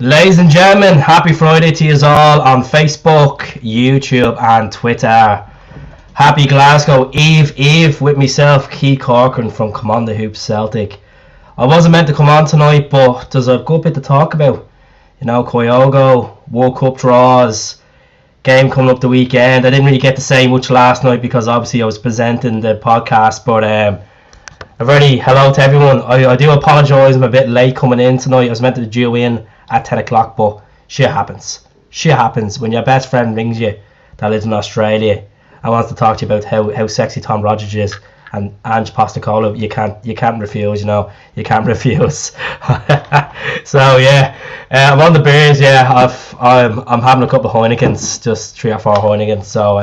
Ladies and gentlemen, happy Friday to you all on Facebook, YouTube and Twitter. Happy Glasgow Eve with myself, Keith Corcoran from Commander Hoops Celtic. I wasn't meant to come on tonight, but there's a good bit to talk about. You know, KYOGO, World Cup draws, game coming up the weekend. I didn't really get to say much last night because obviously I was presenting the podcast, but a very hello to everyone. I do apologise, I'm a bit late coming in tonight. I was meant to due in at 10 o'clock, but shit happens. Shit happens when your best friend rings you that lives in Australia and wants to talk to you about how sexy Tom Rogers is and Ange Postecoglou. You can't refuse, you know. You can't refuse. So yeah, I'm on the beers. Yeah, I'm having a couple of Heinekens, just 3 or 4 Heinekens. So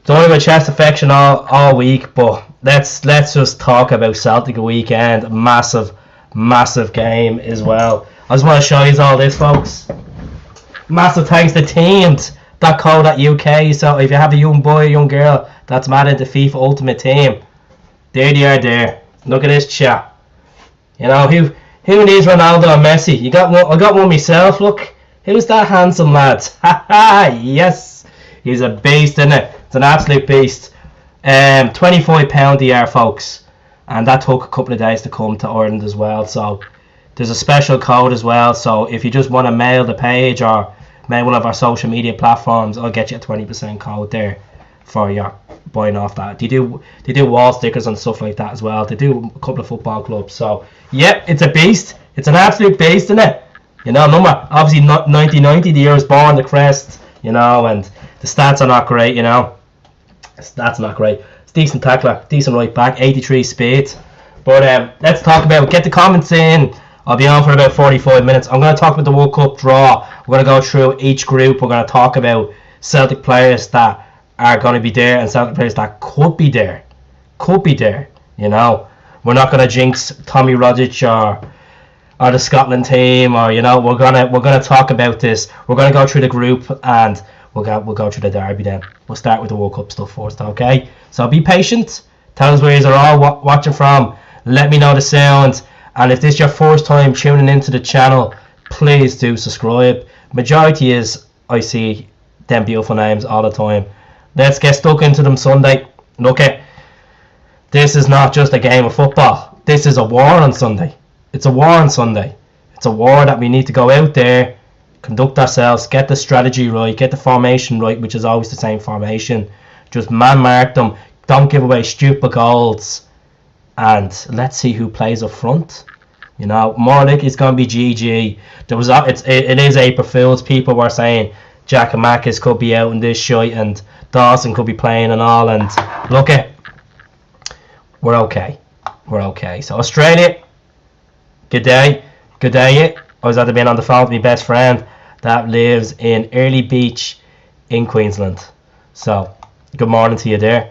don't have my chest infection all week, but let's just talk about Celtic a weekend. Massive game as well. I just want to show you all this, folks. Massive thanks to teamed.co.uk. So if you have a young boy or young girl that's mad into FIFA Ultimate Team, there they are there. Look at this chap. You know, who needs Ronaldo and Messi? I got one myself, look. Who's that handsome lad? Yes. He's a beast, isn't it? It's an absolute beast. £25 a year, folks. And that took a couple of days to come to Ireland as well. So there's a special code as well. So if you just want to mail the page or mail one of our social media platforms, I'll get you a 20% code there for your buying off that. They do wall stickers and stuff like that as well. They do a couple of football clubs. So yep, it's a beast. It's an absolute beast, isn't it? You know, number obviously 1990, the year I was born, the crest, you know, and the stats are not great, you know. That's not great. It's decent tackler, decent right back, 83 speed. But let's talk about, get the comments in. I'll be on for about 45 minutes. I'm going to talk about the World Cup draw. We're going to go through each group. We're going to talk about Celtic players that are going to be there and Celtic players that could be there. You know, we're not going to jinx Tommy Rogic or the Scotland team, or you know, we're gonna talk about this. We're going to go through the group and we'll go through the derby then. We'll start with the World Cup stuff first, okay? So be patient. Tell us where you're all watching from. Let me know the sound. And if this is your first time tuning into the channel, please do subscribe. Majority is, I see them beautiful names all the time. Let's get stuck into them Sunday. Look at, this is not just a game of football. This is a war on Sunday. It's a war on Sunday. It's a war that we need to go out there, conduct ourselves, get the strategy right, get the formation right, which is always the same formation. Just man-mark them. Don't give away stupid goals. And let's see who plays up front. You know, Mordick is going to be GG. It is April Fool's. People were saying Giakoumakis could be out in this shite and Dawson could be playing and all. And look at, we're okay. So Australia, good day. I was at the being on the phone with my best friend that lives in Early Beach in Queensland. So good morning to you there.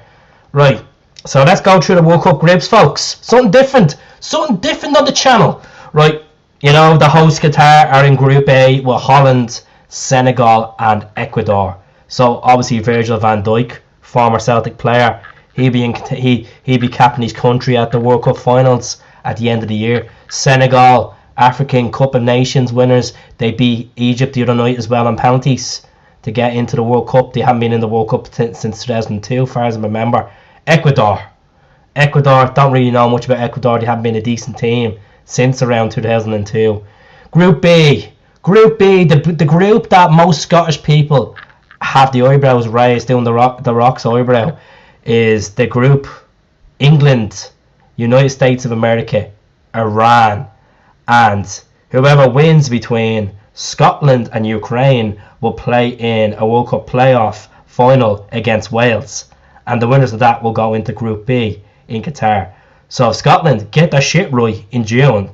Right. So let's go through the World Cup groups, folks. Something different on the channel. Right, you know, the hosts Qatar are in Group A with Holland, Senegal and Ecuador. So obviously Virgil van Dijk, former Celtic player, he'll be captaining his country at the World Cup finals at the end of the year. Senegal, African Cup of Nations winners, they beat Egypt the other night as well on penalties to get into the World Cup. They haven't been in the World Cup since 2002, as far as I remember. Ecuador, don't really know much about Ecuador. They haven't been a decent team since around 2002. Group B, the group that most Scottish people have the eyebrows raised, doing the Rock's eyebrow, is the group England, United States of America, Iran, and whoever wins between Scotland and Ukraine will play in a World Cup playoff final against Wales. And the winners of that will go into Group B in Qatar. So if Scotland get their shit right in June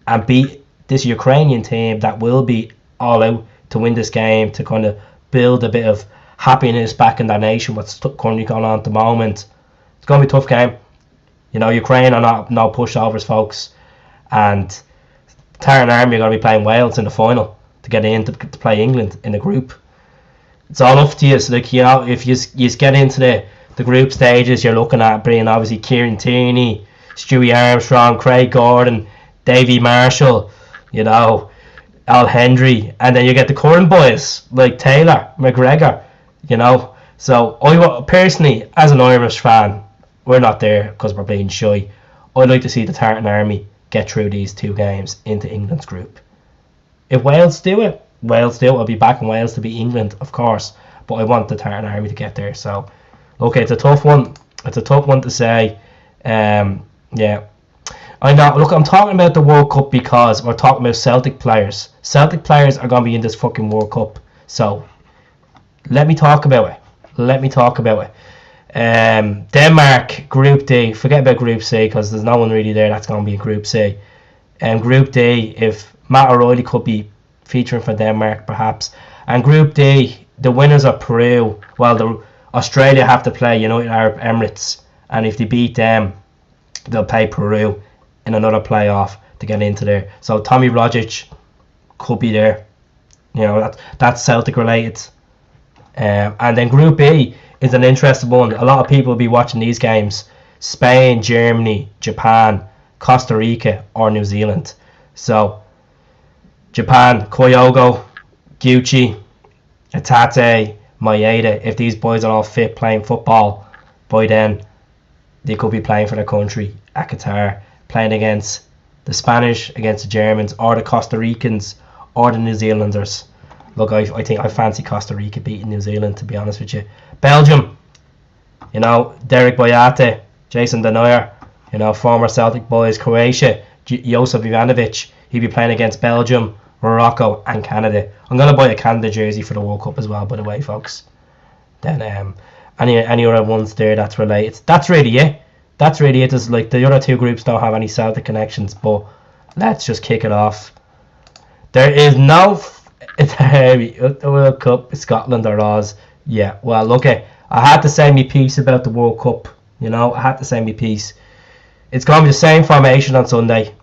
and beat this Ukrainian team that will be all out to win this game, to kind of build a bit of happiness back in their nation, what's currently going on at the moment, it's going to be a tough game. You know, Ukraine are not no pushovers, folks. And Terran Army are going to be playing Wales in the final to get in to play England in the group. It's all up to you. So, like, you know, if you get into the group stages, you're looking at bringing obviously Kieran Tierney, Stewie Armstrong, Craig Gordon, Davy Marshall, you know, Al Hendry, and then you get the current boys like Taylor, McGregor, you know. So I personally, as an Irish fan, we're not there because we're being shy. I'd like to see the Tartan Army get through these 2 games into England's group. If Wales do it, I'll be back in Wales to beat England, of course. But I want the Tartan Army to get there. So, okay, it's a tough one. It's a tough one to say. Yeah. I know. Look, I'm talking about the World Cup because we're talking about Celtic players. Celtic players are going to be in this fucking World Cup. So, let me talk about it. Denmark, Group D. Forget about Group C because there's no one really there that's going to be in Group C. Group D, if Matt O'Reilly could be featuring for Denmark, perhaps. And Group D, the winners of Peru. Well, Australia have to play United Arab Emirates, and if they beat them, they'll play Peru in another playoff to get into there. So Tommy Rogic could be there. You know, that's Celtic related. And then Group B is an interesting one. A lot of people will be watching these games. Spain, Germany, Japan, Costa Rica, or New Zealand. So Japan, KYOGO, Gucci, Atate, Maeda. If these boys are all fit playing football, by then they could be playing for their country at Qatar, playing against the Spanish, against the Germans, or the Costa Ricans, or the New Zealanders. Look, I think I fancy Costa Rica beating New Zealand, to be honest with you. Belgium, you know, Derek Boyate, Jason Denier, you know, former Celtic boys. Croatia, Josip Ivanovic. He'll be playing against Belgium, Morocco, and Canada. I'm going to buy a Canada jersey for the World Cup as well, by the way, folks. Then any other ones there that's related. That's really it. There's like the other 2 groups don't have any Celtic connections, but let's just kick it off. There is no the World Cup, Scotland or Oz. Yeah, well, look, I had to say my piece about the World Cup. You know, I had to say my piece. It's going to be the same formation on Sunday,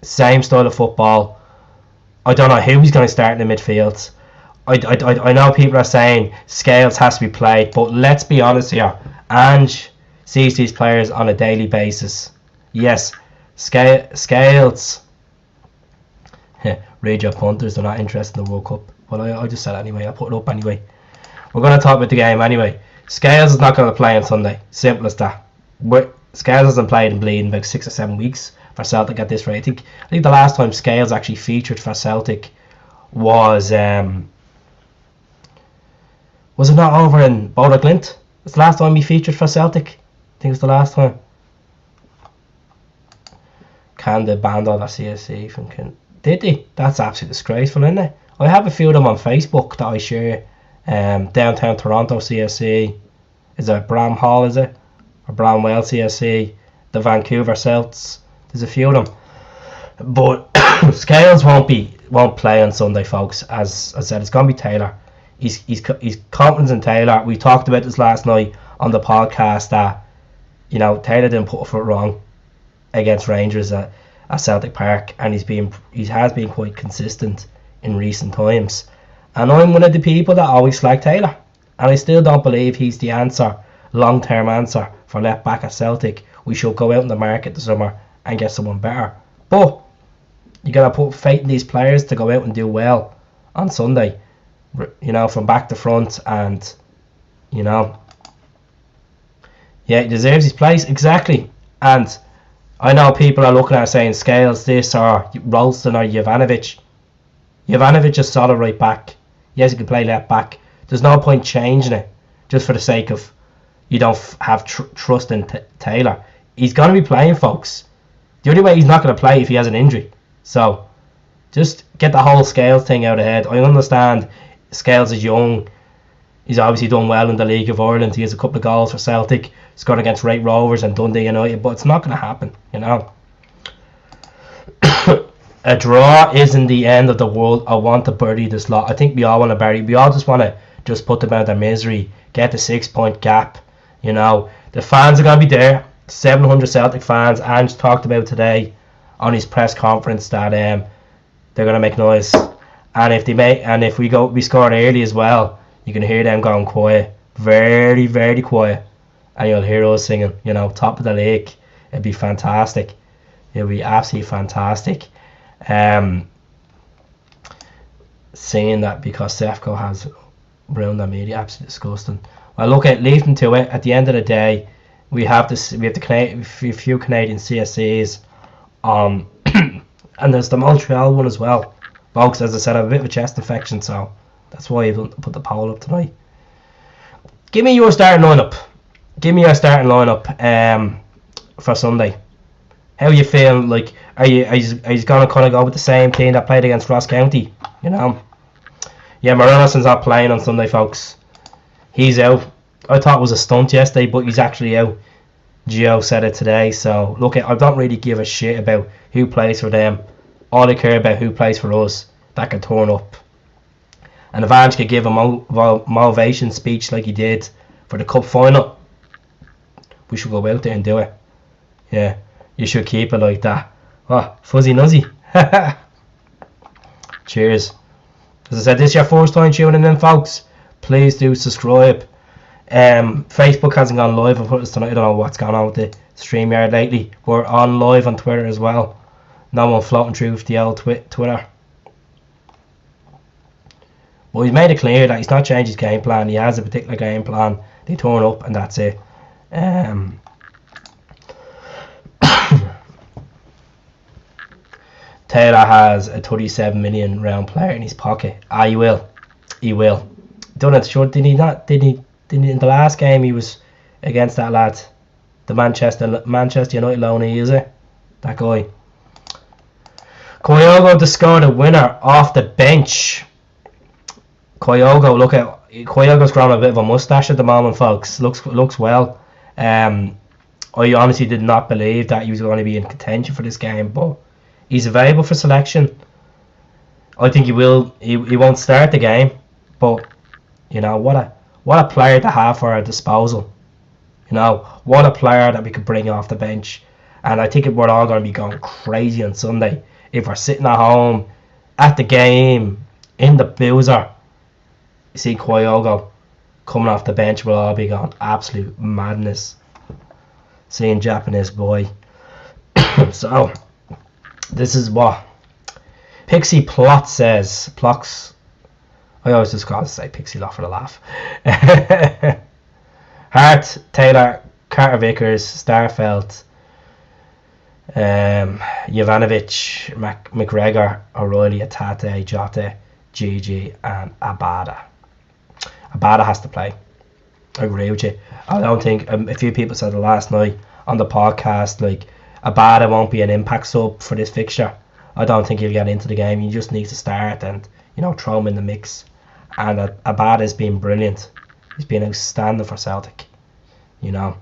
same style of football. I don't know who he's going to start in the midfield. I know people are saying Scales has to be played, but let's be honest here. Ange sees these players on a daily basis. Yes, Scales. Radio punters, they're not interested in the World Cup. Well, I just said it anyway. I'll put it up anyway. We're going to talk about the game anyway. Scales is not going to play on Sunday. Simple as that. Scales hasn't played in bleeding about 6 or 7 weeks for Celtic at this rate. I think the last time Scales actually featured for Celtic was it not over in Boda Glint? It's the last time he featured for Celtic. I think it's the last time. Canada banned all their CSC from Did they? That's absolutely disgraceful, isn't it? I have a few of them on Facebook that I share. Downtown Toronto CSC. Is it Bram Hall, is it? Or Bramwell CSC. The Vancouver Celts. There's a few of them. But Scales won't play on Sunday, folks. As I said, it's going to be Taylor. He's confidence in Taylor. We talked about this last night on the podcast that, you know, Taylor didn't put a foot wrong against Rangers at Celtic Park, and he has been quite consistent in recent times. And I'm one of the people that always like Taylor, and I still don't believe he's the long-term answer for left back at Celtic. We should go out in the market this summer and get someone better. But you gotta put faith in these players to go out and do well on Sunday. You know, from back to front, and you know, yeah, he deserves his place exactly. And I know people are looking at it saying Scales this or Ralston or Jovanovic. Jovanovic is solid right back. Yes, he can play left back. There's no point changing it just for the sake of you don't have trust in Taylor. He's going to be playing, folks. The only way he's not going to play if he has an injury. So just get the whole Scales thing out of head. I understand Scales is young. He's obviously done well in the League of Ireland. He has a couple of goals for Celtic. Scored against Wraith Rovers and Dundee United, but it's not going to happen, you know. A draw isn't the end of the world. I want to bury this lot. I think we all want to bury. We all just want to just put them out of their misery, get the 6-point gap. You know, the fans are going to be there. 700 Celtic fans. Ange talked about today on his press conference that they're going to make noise. And if we score early as well, you can hear them going quiet, very, very quiet, and you'll hear us singing. You know, top of the league. It'd be fantastic. It'll be absolutely fantastic. saying that because Sefco has ruined their media. Absolutely disgusting. Well, look, leave them to it. At the end of the day, we have this. We have the few Canadian CSCs, and there's the Montreal one as well. Folks, as I said, I have a bit of a chest infection, so that's why I put the poll up tonight. Give me your starting lineup. Give me your starting lineup for Sunday. How you feeling? Like, are you gonna kind of go with the same team that played against Ross County? You know. Yeah, Morrison's not playing on Sunday, folks. He's out. I thought it was a stunt yesterday, but he's actually out. Gio said it today. So look, I don't really give a shit about who plays for them. All I care about who plays for us that can turn up. And if Ange could give a motivation speech like he did for the cup final, we should go out there and do it. Yeah, you should keep it like that. Oh, fuzzy nuzzy. Cheers. As I said, this is your first time tuning in, folks. Please do subscribe. Facebook hasn't gone live with us tonight. I don't know what's going on with the StreamYard lately. We're on live on Twitter as well. No one floating through with the old Twitter. But he's made it clear that he's not changed his game plan. He has a particular game plan. They turn up and that's it. Taylor has a 37 million round player in his pocket. He will. Done it short, didn't he not? Didn't he in the last game he was against that lad? The Manchester United loanee, is it? That guy. KYOGO to score the winner off the bench. KYOGO's growing a bit of a moustache at the moment, folks. Looks well. I honestly did not believe that he was going to be in contention for this game, but he's available for selection. I think he will. He won't start the game, but you know what a player to have for our disposal. You know, what a player that we could bring off the bench. And I think we're all going to be going crazy on Sunday if we're sitting at home at the game in the boozer. You see KYOGO coming off the bench, we'll all be going absolute madness. Seeing Japanese boy. So this is what Pixie Plot says. Plox. I always just got to say Pixie Lot for the laugh. Hart, Taylor, Carter Vickers, Starfelt, Jovanovic, McGregor, O'Reilly, Atate, Jota, Gigi, and Abada. Abada has to play. I agree with you. I don't think a few people said it last night on the podcast, like Abada won't be an impact sub for this fixture. I don't think he'll get into the game. He just needs to start and, you know, throw him in the mix. And Abada has been brilliant. He's been outstanding for Celtic. You know,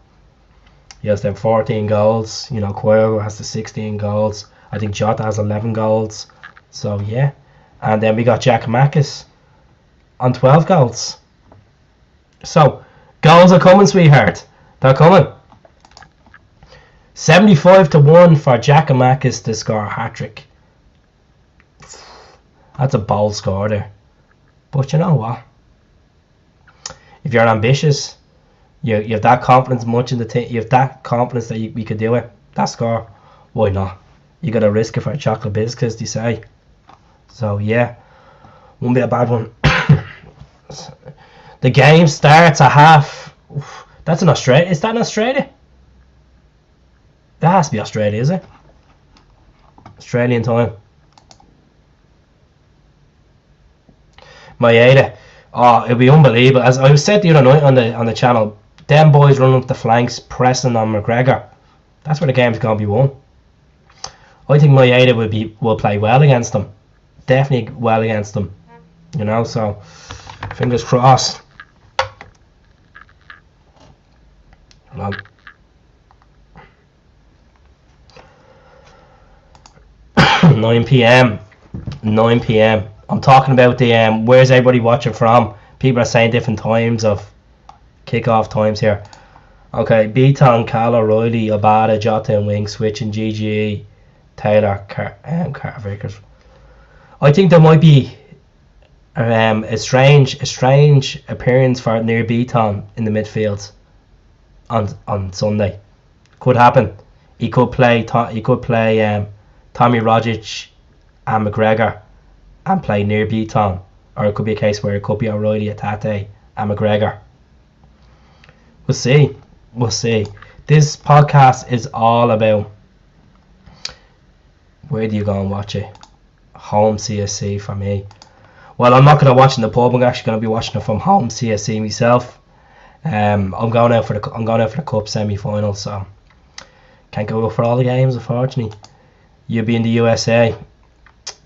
he has them 14 goals. You know, KYOGO has the 16 goals. I think Jota has 11 goals. So yeah, and then we got Jack Marcus on 12 goals. So goals are coming, sweetheart. They're coming. 75-1 for Jack Marcus to score a hat-trick. That's a bold score there. But you know what? If you're ambitious, you have that confidence much in the team. You have that confidence that we could do it. That score, why not? You got to risk it for a chocolate biscuits, they say. So yeah, won't be a bad one. The game starts at half. That's in Australia. Is that in Australia? That has to be Australia, is it? Australian time. Maeda. Oh, it'll be unbelievable. As I said the other night on the channel, them boys running up the flanks, pressing on McGregor. That's where the game's gonna be won. I think Maeda will play well against them. Definitely well against them. You know, so fingers crossed. Hold on. 9 p.m. 9 p.m. I'm talking about the where's everybody watching from? People are saying different times of kick-off times here. Okay, Beaton, Cal, O'Reilly, Abada, Jota and Wing, switching GGE, Taylor, Carter Vickers. I think there might be a strange appearance for near Beaton in the midfield on Sunday. Could happen. He could play Tommy Rogic and McGregor and play near Beaton, or it could be a case where it could be O'Reilly, Atate, and McGregor. We'll see. We'll see. This podcast is all about, where do you go and watch it? Home CSC for me. Well, I'm not going to watch in the pub. I'm actually going to be watching it from home CSC myself. I'm going out for the cup semi-final, so can't go for all the games, unfortunately. You'll be in the USA.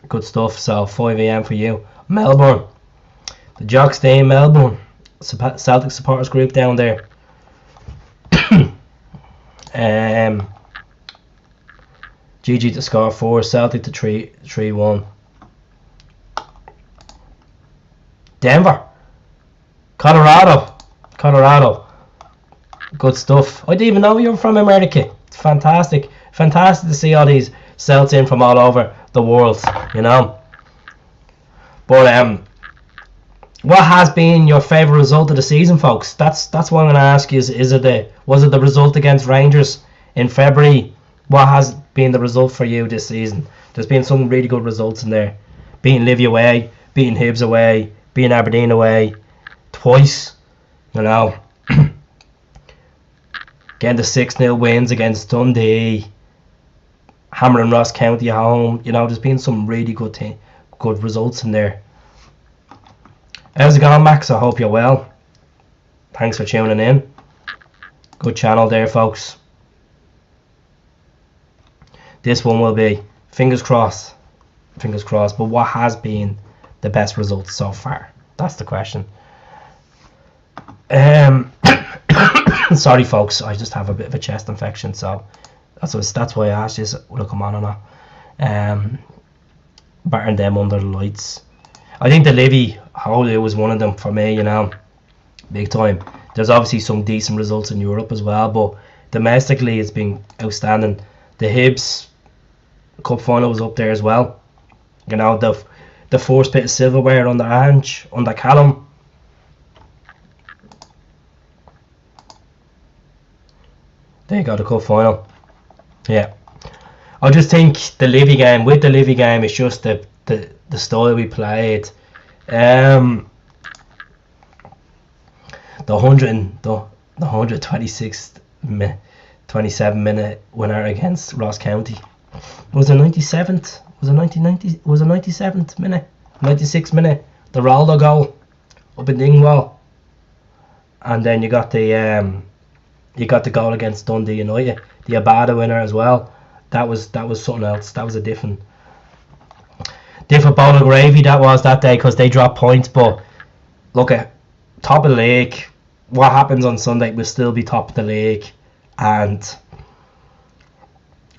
Good stuff. So 5 a.m. for you. Melbourne. The Jocks stay in Melbourne. Celtic supporters group down there. GG to score 4, Celtic to 3-1. Denver. Colorado. Good stuff. I didn't even know you were from America. It's fantastic. Fantastic to see all these Celts in from all over the world, you know. But what has been your favourite result of the season, folks? That's what I'm going to ask you. Was it the result against Rangers in February? What has been the result for you this season? There's been some really good results in there. Beating Livy away, beating Hibs away, beating Aberdeen away twice, you know. Getting the 6-0 wins against Dundee, hammering Ross County at home. You know, there's been some really good results in there. How's it going, Max? I hope you're well. Thanks for tuning in. Good channel there, folks. This one will be, fingers crossed. But what has been the best result so far? That's the question. Sorry, folks. I just have a bit of a chest infection, so that's why I asked you, will it come on or not? Battering them under the lights. I think the Livy Holy was one of them for me, you know, big time. There's obviously some decent results in Europe as well, but domestically it's been outstanding. The Hibs Cup final was up there as well. You know, the first bit of silverware under Ange, under Callum. There you go, the cup final. Yeah. I just think the Livy game, it's just the style we played. The 126th 27 minute winner against Ross County. Was it 97th? Was it 1990? Was it 97th minute? 96th minute. The Ronaldo goal up in Dingwall. And then you got the goal against Dundee United, the Abada winner as well. That was something else. That was a different bowl of gravy that was that day, because they dropped points. But look at top of the league. What happens on Sunday will still be top of the league. And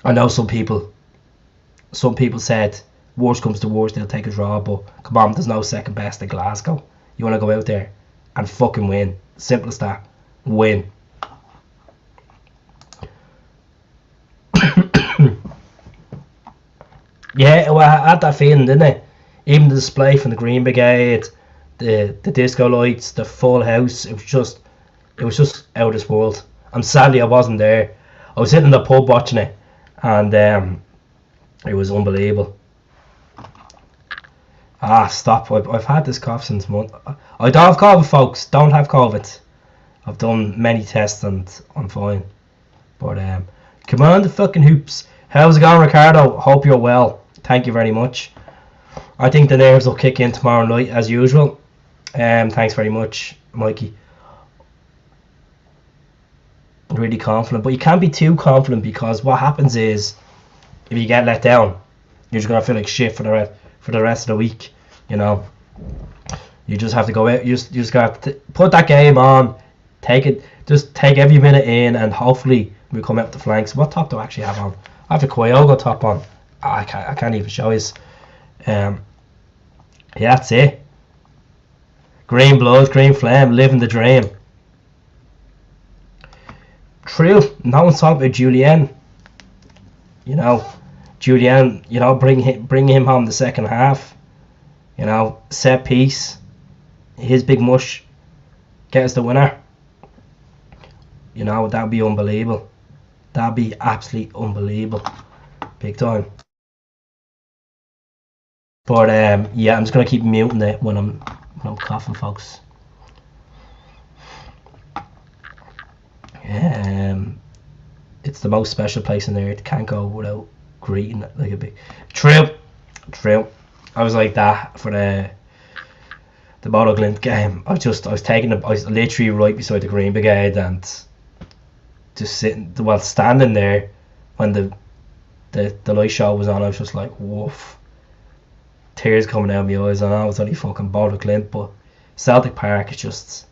I know some people said worst comes to worst, they'll take a draw. But come on, there's no second best in Glasgow. You want to go out there and fucking win. Simple as that. Win. Yeah, well, I had that feeling, didn't I? Even the display from the Green Brigade, the disco lights, the full house, it was just out of this world. And sadly I wasn't there. I was sitting in the pub watching it, and it was unbelievable. Stop. I've had this cough since month. I don't have COVID, folks. Don't have COVID. I've done many tests and I'm fine. But come on, the fucking hoops. How's it going, Ricardo? Hope you're well. Thank you very much. I think the nerves will kick in tomorrow night as usual. Thanks very much, Mikey. Really confident, but you can't be too confident, because what happens is, if you get let down, you're just gonna feel like shit for the rest of the week. You know, you just have to go out. You just got to put that game on, take it, just take every minute in, and hopefully we come out the flanks. What top do I actually have on? I have the KYOGO top on. I can't even show you. Yeah, that's it. Green blood, green flame, living the dream. True. No one's talking about Julian. You know, Julian. You know, bring him home the second half. You know, set piece. His big mush. Get us the winner. You know, that'd be unbelievable. That'd be absolutely unbelievable. Big time. But yeah, I'm just gonna keep muting it when I'm coughing, folks. It's the most special place on earth. Can't go without greeting it like a big. True. I was like that for the Bodo Glint game. I was literally right beside the Green Brigade and just standing there when the light show was on. I was just like, woof. Tears coming out of my eyes. I know it's only fucking Bodo Glint, but Celtic Park is just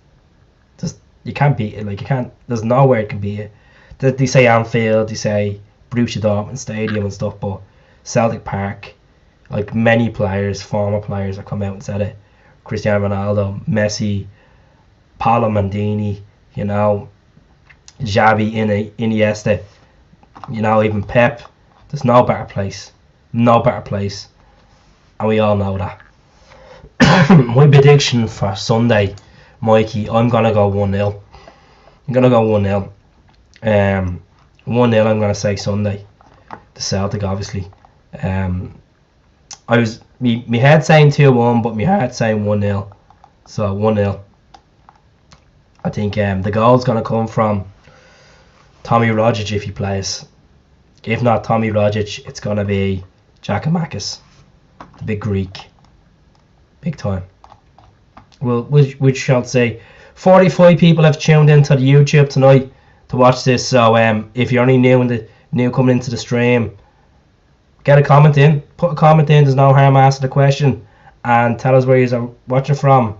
you can't beat it. Like, you can't. There's nowhere it can beat it. They say Anfield, they say Borussia Dortmund Stadium and stuff, but Celtic Park, like many players, former players that come out and said it, Cristiano Ronaldo, Messi, Paolo Maldini, you know, Xavi, Iniesta, you know, even Pep. There's no better place, and we all know that. My prediction for Sunday, Mikey, I'm gonna go 1-0. I'm gonna go 1-0. 1-0. I'm gonna say Sunday. The Celtic, obviously. I was me head saying 2-1, but my heart saying 1-0. So 1-0. I think the goal's gonna come from Tommy Rogic if he plays. If not Tommy Rogic, it's gonna be Giakoumakis, the big Greek, big time. Well, we shall say 45 people have tuned into the YouTube tonight to watch this. So if you're only new coming into the stream, get a comment in. Put a comment in. There's no harm asking the question, and tell us where you're watching from,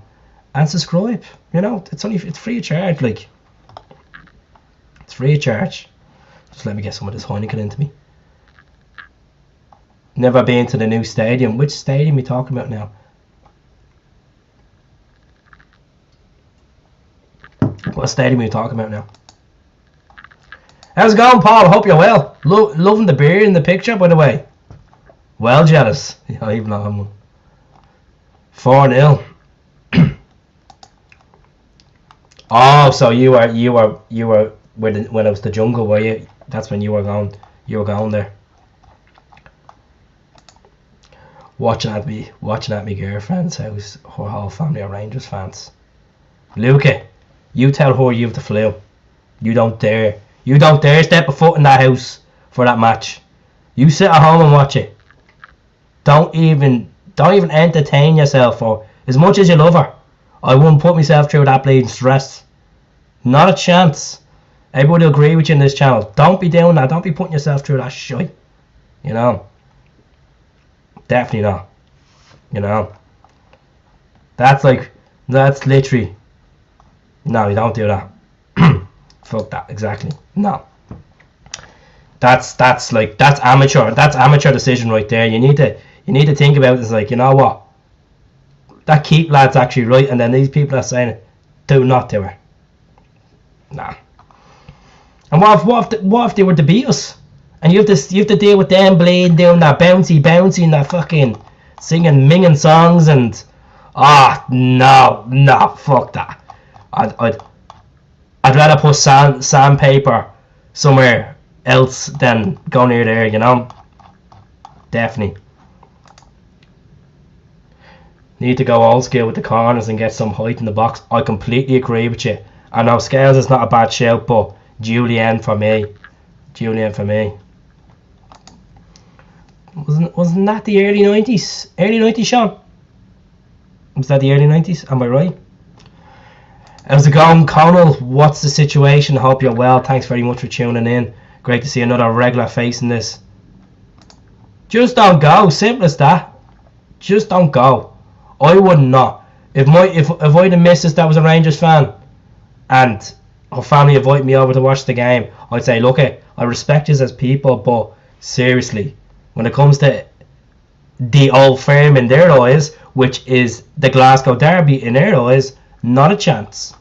and subscribe. You know, it's free of charge. Like, it's free of charge. Just let me get some of this Heineken into me. Never been to the new stadium. Which stadium are you talking about now? What stadium are you talking about now? How's it going, Paul? I hope you're well. Loving the beer in the picture, by the way. Well jealous. Yeah, even though I'm 4-0. Oh, so you were when it was the jungle, were you? That's when you were going there. Watching at me girlfriend's house. Her whole family are Rangers fans. Luca, you tell her you've the flu. You don't dare step a foot in that house for that match. You sit at home and watch it. Don't even entertain yourself for as much as you love her. I wouldn't put myself through that bleeding stress. Not a chance. Everybody will agree with you in this channel. Don't be doing that. Don't be putting yourself through that shit. You know. Definitely not. You know. That's literally. No, you don't do that. Fuck that. Exactly. No. That's amateur. That's amateur decision right there. You need to think about it. It's like, you know what? That keep lad's actually right, and then these people are saying it. Do not do it. Nah. And what if they were to beat us? And you have to deal with them bleeding, doing that bouncy and that fucking singing minging songs and no, fuck that. I'd rather put sandpaper somewhere else than go near there, you know. Definitely. Need to go old school with the corners and get some height in the box. I completely agree with you. I know Scales is not a bad shout, but Julian for me. Wasn't that the early 90s? Early 90s, Sean? Was that the early 90s? Am I right? How's it going, Connell? What's the situation? Hope you're well. Thanks very much for tuning in. Great to see another regular face in this. Just don't go. Simple as that. Just don't go. I would not. If I had a missus that was a Rangers fan and her family invited me over to watch the game, I'd say, look, I respect you as people, but seriously, when it comes to the Old Firm in their eyes, which is the Glasgow derby in their eyes, not a chance.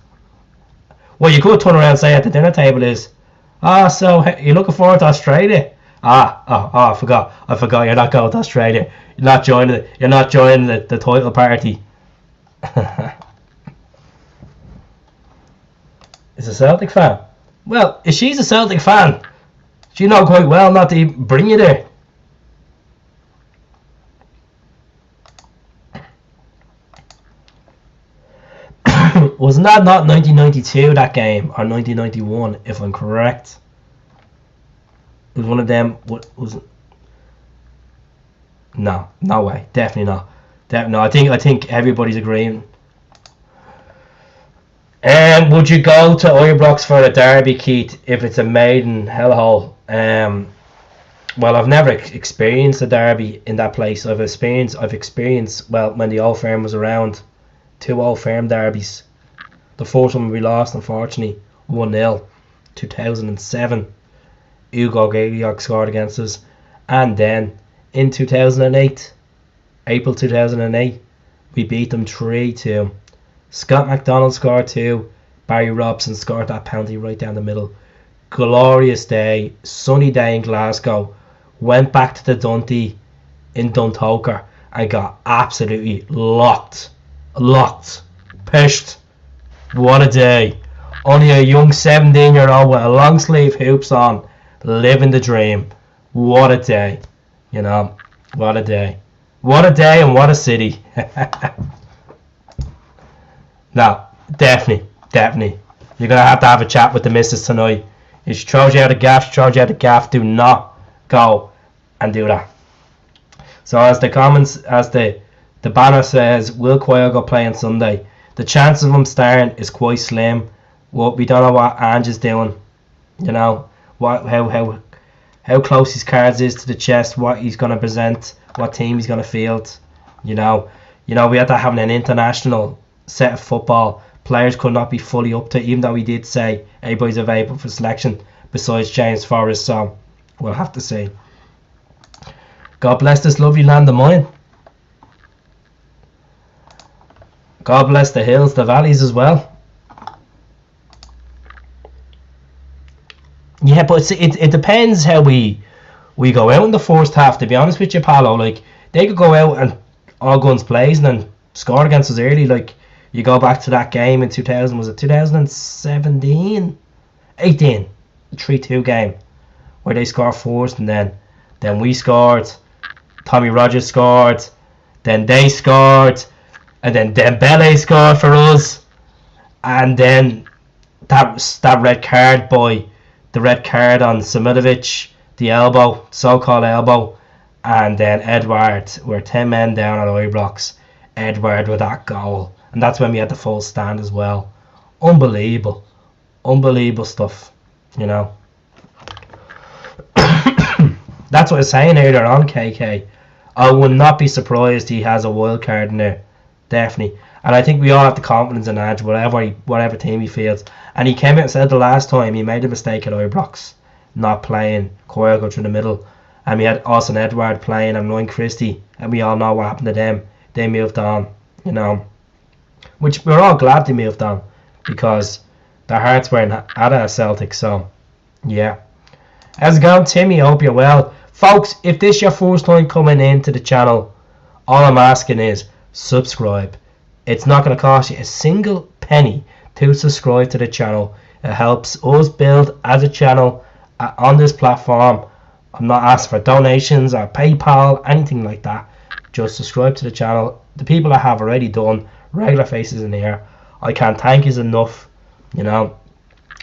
What you could turn around and say at the dinner table is, so you're looking forward to Australia? I forgot. You're not going to Australia. You're not joining the title party. Is a Celtic fan? Well, if she's a Celtic fan, she know quite well not to bring you there. wasn't that not 1992 that game, or 1991 if I'm correct? It was one of them. What was it? No way, definitely not. No, I think everybody's agreeing. Would you go to IBROX for a derby, Keith, if it's a maiden hellhole? Well, I've never experienced a derby in that place. I've experienced well, when the Old Firm was around, 2 Old Firm derbies. The first one we lost, unfortunately, 1-0, 2007. KYOGO scored against us, and then in 2008, April 2008, we beat them 3-2. Scott McDonald scored 2. Barry Robson scored that penalty right down the middle. Glorious day, sunny day in Glasgow. Went back to the Dundee in Duntoker and got absolutely locked, pushed. What a day. Only a young 17-year-old with a long sleeve hoops on, living the dream. What a day. You know, what a day. What a day and what a city. No, definitely. You're going to have a chat with the missus tonight. If she throws you out of gaff, do not go and do that. So as the banner says, will KYOGO play on Sunday? The chances of him starting is quite slim. Well, we don't know what Ange is doing. You know, how close his cards is to the chest, what he's going to present, what team he's going to field. You know, we had to have an international set of football. Players could not be fully up to, even though he did say everybody's available for selection besides James Forrest. So we'll have to see. God bless this lovely land of mine. God bless the hills, the valleys as well. Yeah, but it depends how we go out in the first half, to be honest with you, Paolo. Like, they could go out and all guns blazing and score against us early. Like, you go back to that game in 2017? 18. The 3-2 game. Where they scored first and then we scored. Tommy Rogers scored. Then they scored. And then Dembele scored for us. And then that red card, the red card on Similovic, the elbow, so-called elbow, and then Edward, we're 10 men down at IBROX, Edward with that goal, and that's when we had the full stand as well. Unbelievable stuff, you know. That's what I was saying earlier on, KK. I would not be surprised he has a wild card in there, definitely. And I think we all have the confidence in Edge, whatever team he fields. And he came out and said the last time he made a mistake at IBROX, not playing KYOGO through the middle. And we had Austin Edward playing and Ryan Christie, and we all know what happened to them. They moved on, you know. Which we're all glad they moved on, because their hearts weren't at Celtic. So, yeah. How's it going, Timmy? I hope you're well. Folks, if this is your first time coming into the channel, all I'm asking is subscribe. It's not going to cost you a single penny to subscribe to the channel. It helps us build as a channel on this platform. I'm not asking for donations or PayPal, anything like that. Just subscribe to the channel. The people that have already done, regular faces in here, I can't thank you enough. You know,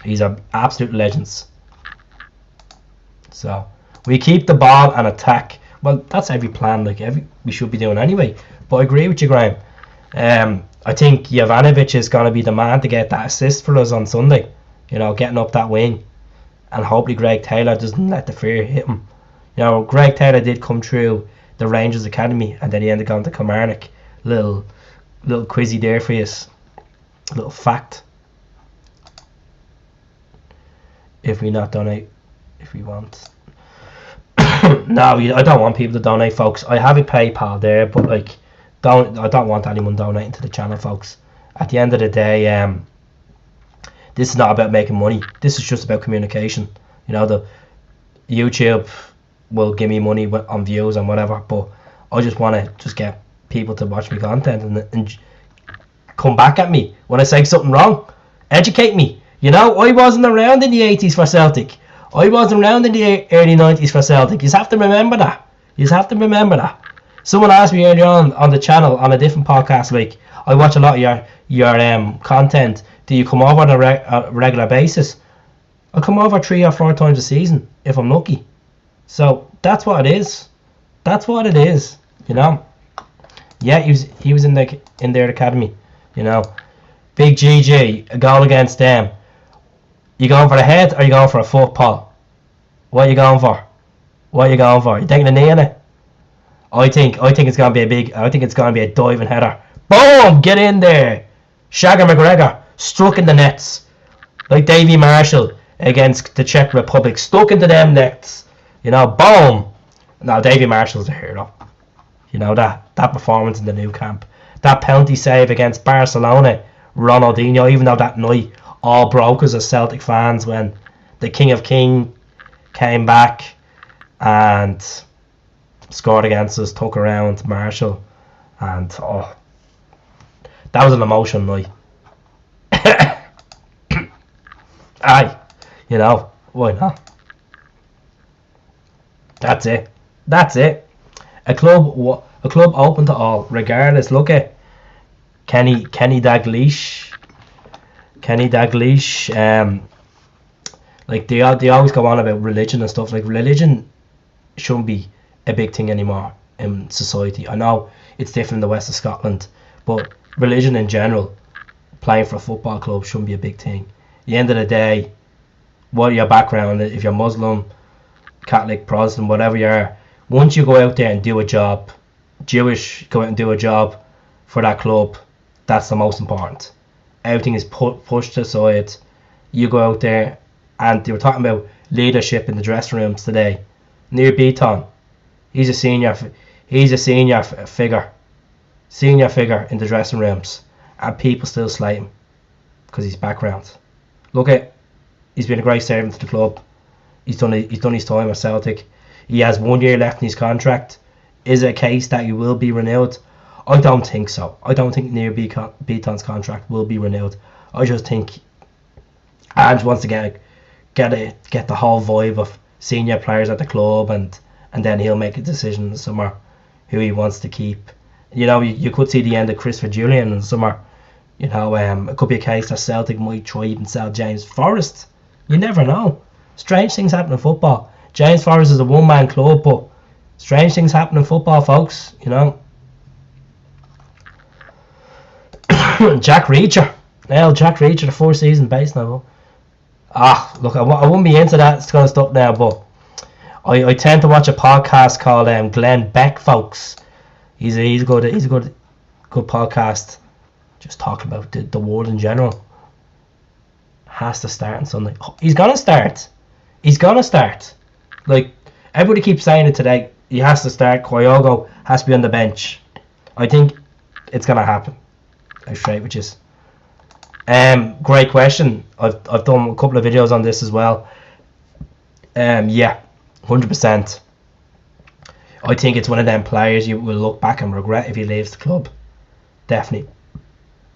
these are absolute legends. So we keep the ball and attack. Well, that's every plan, like we should be doing anyway. But I agree with you, Graham. I think Jovanovic is going to be the man to get that assist for us on Sunday. You know, getting up that wing. And hopefully Greg Taylor doesn't let the fear hit him. You know, Greg Taylor did come through the Rangers Academy, and then he ended up going to Kilmarnock. Little quizzy there for you. A little fact. If we not donate, if we want. No, I don't want people to donate, folks. I have a PayPal there, but like, I don't want anyone donating to the channel, folks. At the end of the day, this is not about making money. This is just about communication. You know, the YouTube will give me money on views and whatever, but I just want to just get people to watch my content and come back at me when I say something wrong. Educate me. You know, I wasn't around in the 80s for Celtic. I wasn't around in the early 90s for Celtic. You have to remember that. Someone asked me earlier on the channel on a different podcast, like, I watch a lot of your content. Do you come over on a regular basis? I come over 3 or 4 times a season if I'm lucky. So that's what it is. That's what it is. You know. Yeah, he was in their academy. You know. Big GG, a goal against them. You going for the head or you going for a foot, Paul? What are you going for? What are you going for? You taking a knee in it? I think it's gonna be a diving header. Boom! Get in there. Shagger McGregor struck in the nets like Davy Marshall against the Czech Republic. Stuck into them nets. You know, boom. Now Davy Marshall's a hero. You know that performance in the new camp. That penalty save against Barcelona, Ronaldinho. Even though that night all broke us as Celtic fans when the King of King came back and scored against us, took around Marshall, and that was an emotional night. Aye, you know, why not? That's it. A club open to all, regardless. Look at Kenny Dalglish. Like they always go on about religion and stuff. Like religion shouldn't be a big thing anymore in society. I know it's different in the west of Scotland, but religion in general, playing for a football club shouldn't be a big thing. At the end of the day, what your background, if you're Muslim, Catholic, Protestant, whatever you are, once you go out there and do a job, Jewish, go out and do a job for that club, that's the most important. Everything is pushed aside. You go out there, and they were talking about leadership in the dressing rooms today. Near Beaton, he's a senior figure in the dressing rooms, and people still slate him because his background. Look at, he's been a great servant to the club. He's done his time at Celtic. He has 1 year left in his contract. Is it a case that he will be renewed? I don't think so. I don't think Near Beaton's contract will be renewed. I just think Ange wants to get the whole vibe of senior players at the club, and then he'll make a decision in the summer who he wants to keep. You know, you could see the end of Christopher Julian in the summer. You know, it could be a case that Celtic might try even sell James Forrest. You never know. Strange things happen in football. James Forrest is a one-man club, but strange things happen in football, folks. You know. Jack Reacher, the 4-season base now. Look, I wouldn't be into that kind of stuff now, but I tend to watch a podcast called Glenn Beck, folks. He's a good podcast. Just talking about the world in general. Has to start on Sunday. He's gonna start. Like everybody keeps saying it today. He has to start. KYOGO has to be on the bench. I think it's gonna happen. I'm straight with you. Great question. I've done a couple of videos on this as well. Yeah, 100%. I think it's one of them players you will look back and regret if he leaves the club. Definitely.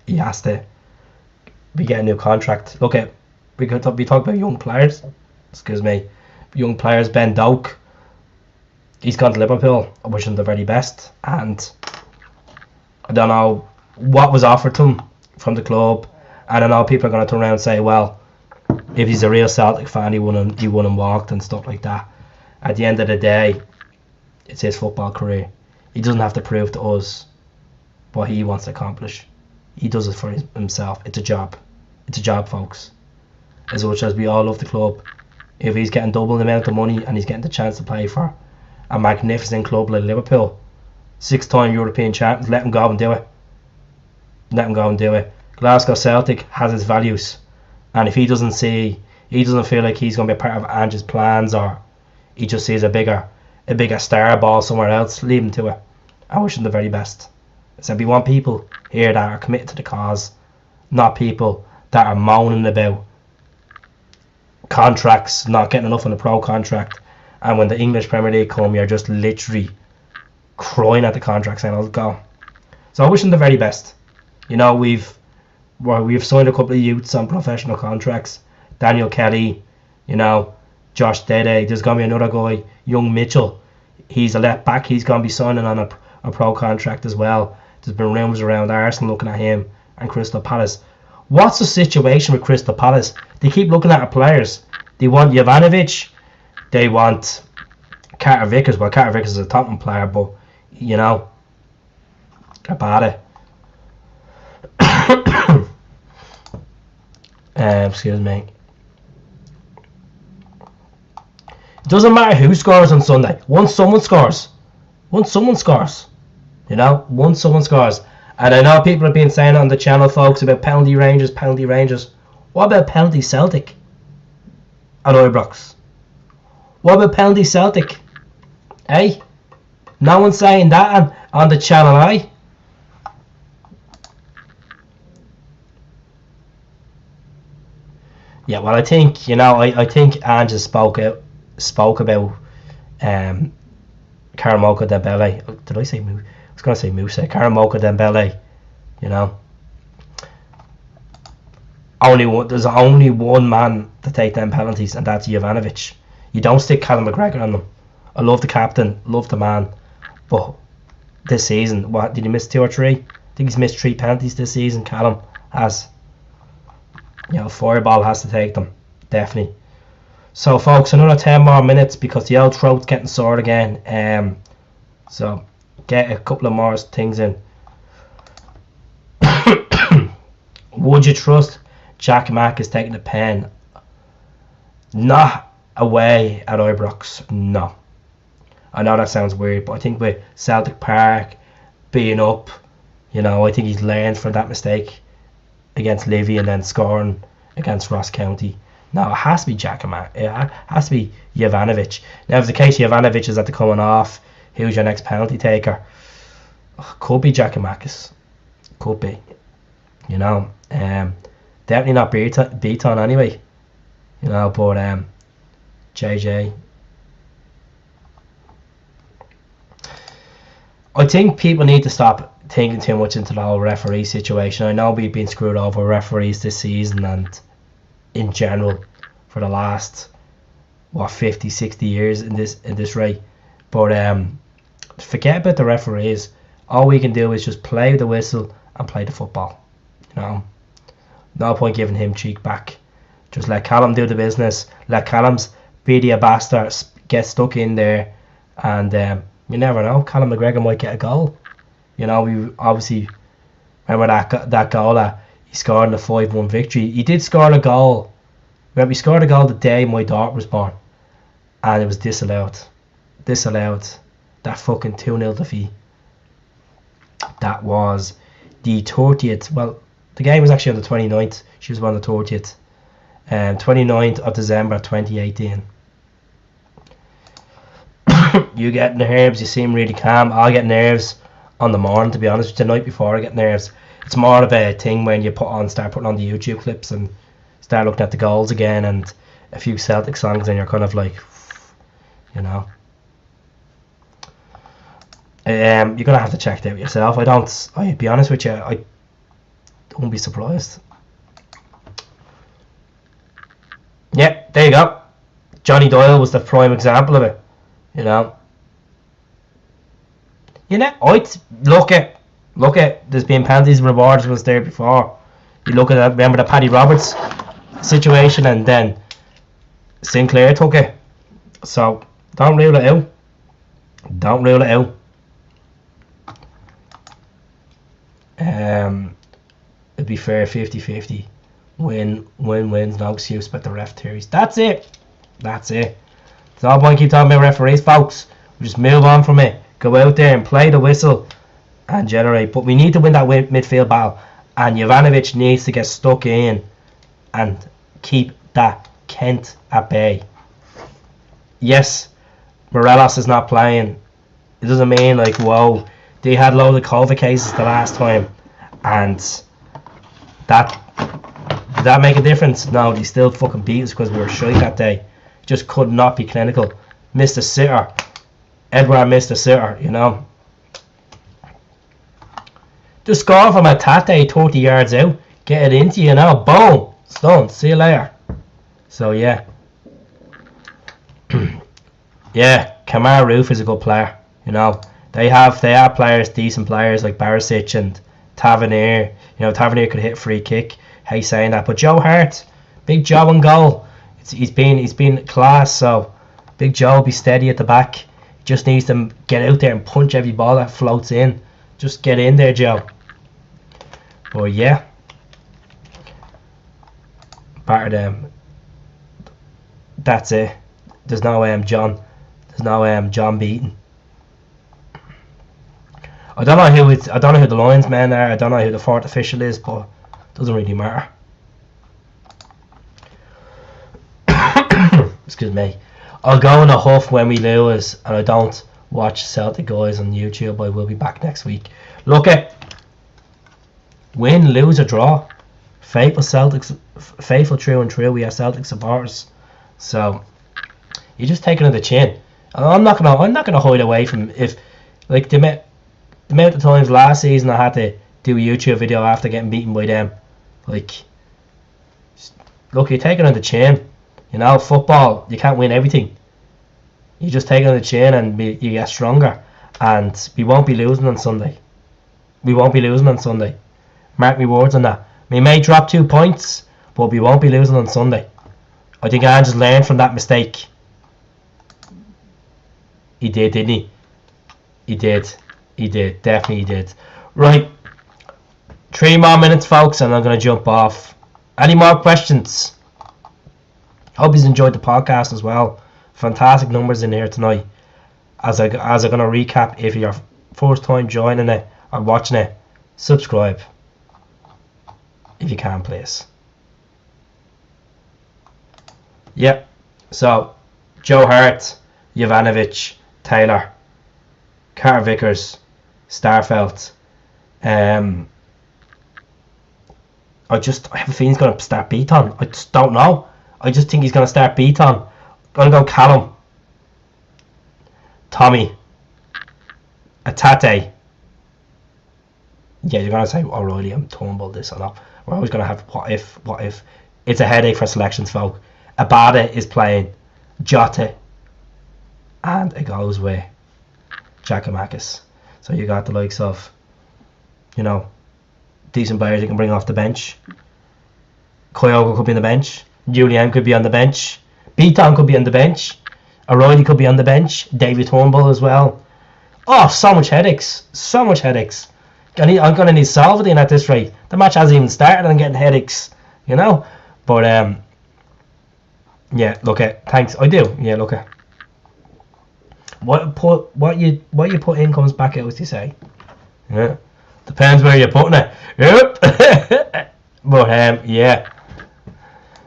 He has to be getting a new contract. Look at, we talk about young players. Excuse me. Young players, Ben Doak. He's gone to Liverpool. I wish him the very best. And I don't know what was offered to him from the club. I don't know, people are going to turn around and say, well, if he's a real Celtic fan, he wouldn't walk and stuff like that. At the end of the day, it's his football career. He doesn't have to prove to us what he wants to accomplish. He does it for himself. It's a job. It's a job, folks. As much as we all love the club, if he's getting double the amount of money and he's getting the chance to play for a magnificent club like Liverpool, 6-time European champions, let him go and do it. Glasgow Celtic has its values, and if he doesn't feel like he's going to be a part of Ange's plans, or he just sees a bigger star ball somewhere else, leave him to it. I wish him the very best. So we want people here that are committed to the cause, not people that are moaning about contracts, not getting enough on a pro contract, and when the English Premier League come, you're just literally crying at the contract saying, "I'll go." So I wish him the very best. You know, we've signed a couple of youths on professional contracts. Daniel Kelly, you know, Josh Dede. There's going to be another guy, young Mitchell. He's a left back. He's going to be signing on a pro contract as well. There's been rumours around Arsenal looking at him and Crystal Palace. What's the situation with Crystal Palace? They keep looking at our players. They want Jovanovic. They want Carter Vickers. Well, Carter Vickers is a Tottenham player, but, you know, about it. Excuse me. It doesn't matter who scores on Sunday. Once someone scores. Once someone scores. You know, once someone scores. And I know people have been saying on the channel, folks, about penalty ranges, penalty ranges. What about penalty Celtic at IBROX? What about penalty Celtic? Eh? No one's saying that on the channel, eh? Yeah, well, I think, you know, I think Ange spoke about Karamoko Dembele. Did I say Moose? I was going to say Moose. Karamoko Dembele, you know. There's only one man to take them penalties, and that's Jovanovic. You don't stick Callum McGregor on them. I love the captain, love the man, but this season, what did he miss 2 or 3? I think he's missed 3 penalties this season. Callum has. You know, Fireball has to take them, definitely. So, folks, another 10 more minutes because the old throat's getting sore again. So, get a couple of more things in. Would you trust Jack Mack is taking the pen? Not away at IBROX, no. I know that sounds weird, but I think with Celtic Park being up, you know, I think he's learned from that mistake against Livy and then scoring against Ross County. No, it has to be Jack Mack. It has to be Jovanovic. Now, if the case Jovanovic is at the coming off, who's your next penalty taker? Could be Giakoumakis. Could be. You know, definitely not Beaton anyway. You know, but JJ. I think people need to stop thinking too much into the whole referee situation. I know we've been screwed over referees this season and in general for the last 50, 60 years in this rate. But forget about the referees. All we can do is just play the whistle and play the football. You know, no point giving him cheek back. Just let Callum do the business. Let Callum's beady a bastard get stuck in there, and you never know. Callum McGregor might get a goal. You know, we obviously remember that goal that he scored in the 5-1 victory. He did score a goal. Remember, he scored a goal the day my daughter was born, and it was disallowed. That fucking 2-0 defeat. That was the 30th. Well, the game was actually on the 29th. She was on the 30th. 29th of December 2018. You get nerves, you seem really calm. I get nerves on the morning, to be honest. The night before I get nerves. It's more of a thing when you start putting on the YouTube clips and start looking at the goals again and a few Celtic songs, and you're kind of like, you know. You're gonna have to check it out yourself. I'll be honest with you, I won't be surprised. Yeah, there you go. Johnny Doyle was the prime example of it. You know, I'd look at. There's been penalties and rewards was there before. You look at that. Remember the Paddy Roberts situation, and then Sinclair took it. So don't rule it out. Don't rule it out. It'd be fair 50-50. Wins, no excuse but the ref theories. That's it. There's no point keep talking about referees, folks. We just move on from it. Go out there and play the whistle and generate. But we need to win that midfield battle, and Jovanovic needs to get stuck in and keep that Kent at bay. Yes, Morelos is not playing. It doesn't mean like, whoa, they had loads of COVID cases the last time, and did that make a difference? No, they still fucking beat us because we were shite that day. Just could not be clinical. Missed a sitter. Edouard missed a sitter, you know. Just score from a Tate 30 yards out. Get it into you now. Boom. It's done. See you later. So, yeah. Yeah, Kamar Roof is a good player. You know, They have players, decent players like Barisic and Tavernier. You know, Tavernier could hit a free kick. How you saying that? But Joe Hart, Big Joe on goal. He's been class. So Big Joe will be steady at the back. He just needs to get out there and punch every ball that floats in. Just get in there, Joe. But yeah, batter them. That's it. There's no John. There's no John Beaton. I don't know who the linesmen are. I don't know who the fourth official is, but it doesn't really matter. Excuse me. I'll go in a huff when we lose, and I don't watch Celtic guys on YouTube. I will be back next week. Look at win, lose or draw. Faithful Celtics, faithful true and true. We are Celtic supporters, so you just take it on the chin. And I'm not gonna hide away from if like the amount of times last season I had to do a YouTube video after getting beaten by them. Like, look, you take it on the chin. You know, football, you can't win everything. You just take it on the chin and you get stronger. And we won't be losing on Sunday. We won't be losing on Sunday. Mark me words on that. We may drop 2 points, but we won't be losing on Sunday. I think Ange just learned from that mistake. He did, didn't he? He did. He did. Definitely he did. Right. 3 more minutes, folks, and I'm going to jump off. Any more questions? Hope you enjoyed the podcast as well. Fantastic numbers in here tonight. As I'm going to recap, if you're first time joining it or watching it, subscribe. If you can, please. Yep. So, Joe Hart, Jovanovic, Taylor, Carter Vickers, Starfelt. I have a feeling he's going to start Beaton. I just don't know. I just think he's going to start Beaton. Going to go Callum, Tommy, Atate. Yeah, you're going to say, O'Reilly, I'm Turnbull, this or not. We're always going to have what if. It's a headache for selections, folk. Abada is playing, Jota, and it goes with Giakoumakis. So you got the likes of, you know, decent players you can bring off the bench. KYOGO could be on the bench. Julian could be on the bench. Beaton could be on the bench. O'Reilly could be on the bench. David Turnbull as well. Oh, so much headaches. So much headaches. I'm going to need Salvadine at this rate. The match hasn't even started and I'm getting headaches. You know? But, yeah, look at. Thanks. I do. Yeah, look at. What you put in comes back out, as you say. Yeah. Depends where you're putting it. Yep. But, yeah.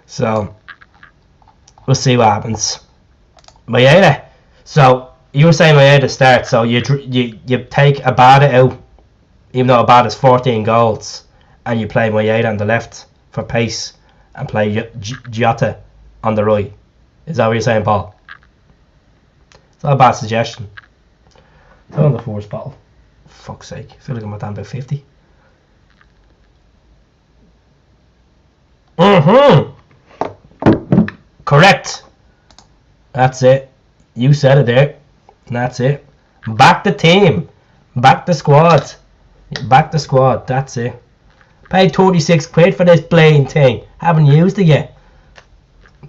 So, we'll see what happens. Maeda. So, you were saying Maeda start. So, you take Abada out, even though Abada's 14 goals, and you play Maeda on the left for pace, and play Jota on the right. Is that what you're saying, Paul? It's not a bad suggestion. It's on the force bottle. For fuck's sake. I feel like I'm down about 50. Correct. That's it. You said it there. That's it. Back the team. Back the squad. Back the squad. That's it. Paid 36 quid for this blame thing. Haven't used it yet.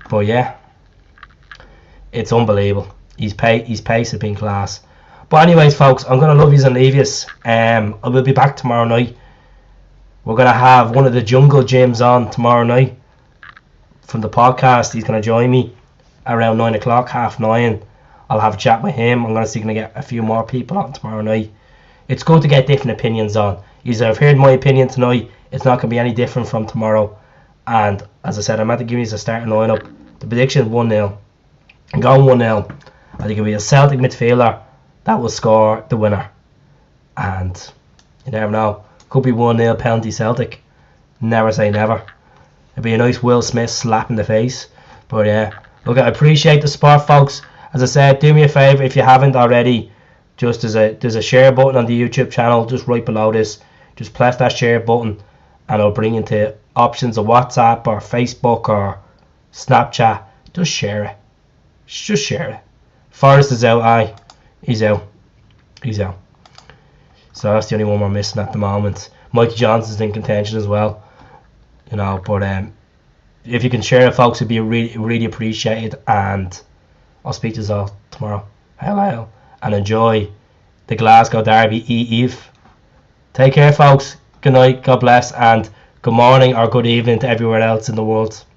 But yeah. It's unbelievable. His pace has been class. But anyways, folks, I'm going to love yous and leave yous. I will be back tomorrow night. We're going to have one of the Jungle Gyms on tomorrow night. From the podcast, he's going to join me around 9 o'clock, 9:30. I'll have a chat with him. I'm going to see if I can get a few more people on tomorrow night. It's good to get different opinions on. I've heard my opinion tonight. It's not going to be any different from tomorrow. And as I said, I'm at the give you a starting lineup. The prediction 1-0. I'm going 1-0. I think it'll be a Celtic midfielder that will score the winner. And you never know. Could be 1-0 penalty Celtic. Never say never. It'd be a nice Will Smith slap in the face. But yeah, look, I appreciate the support, folks. As I said, do me a favour if you haven't already. Just there's a share button on the YouTube channel just right below this. Just press that share button and it'll bring you to options of WhatsApp or Facebook or Snapchat. Just share it. Just share it. Forrest is out. Aye, he's out. He's out. So that's the only one we're missing at the moment. Mikey Johnson's in contention as well. You know, but if you can share it, folks, it'd be really appreciated. And I'll speak to you all tomorrow. Hello. And enjoy the Glasgow Derby Eve. Take care, folks. Good night. God bless. And good morning or good evening to everywhere else in the world.